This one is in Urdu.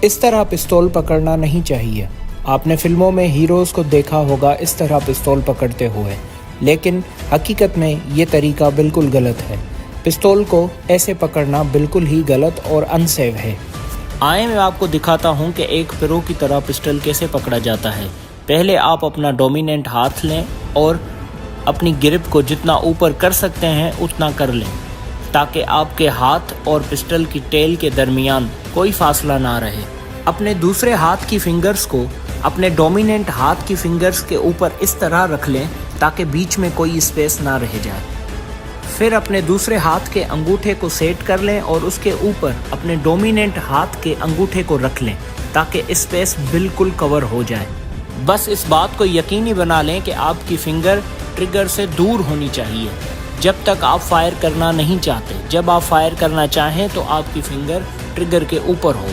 اس طرح پستول پکڑنا نہیں چاہیے۔ آپ نے فلموں میں ہیروز کو دیکھا ہوگا اس طرح پستول پکڑتے ہوئے، لیکن حقیقت میں یہ طریقہ بالکل غلط ہے۔ پستول کو ایسے پکڑنا بالکل ہی غلط اور انسیف ہے۔ آئے میں آپ کو دکھاتا ہوں کہ ایک پرو کی طرح پسٹل کیسے پکڑا جاتا ہے۔ پہلے آپ اپنا ڈومیننٹ ہاتھ لیں اور اپنی گرپ کو جتنا اوپر کر سکتے ہیں اتنا کر لیں، تاکہ آپ کے ہاتھ اور پسٹل کی ٹیل کے درمیان کوئی فاصلہ نہ رہے۔ اپنے دوسرے ہاتھ کی فنگرز کو اپنے ڈومیننٹ ہاتھ کی فنگرز کے اوپر اس طرح رکھ لیں تاکہ بیچ میں کوئی اسپیس نہ رہ جائے۔ پھر اپنے دوسرے ہاتھ کے انگوٹھے کو سیٹ کر لیں اور اس کے اوپر اپنے ڈومیننٹ ہاتھ کے انگوٹھے کو رکھ لیں تاکہ اسپیس بالکل کور ہو جائے۔ بس اس بات کو یقینی بنا لیں کہ آپ کی فنگر ٹریگر سے دور ہونی چاہیے جب تک آپ فائر کرنا نہیں چاہتے۔ جب آپ فائر کرنا چاہیں تو آپ کی فنگر ٹریگر کے اوپر ہو۔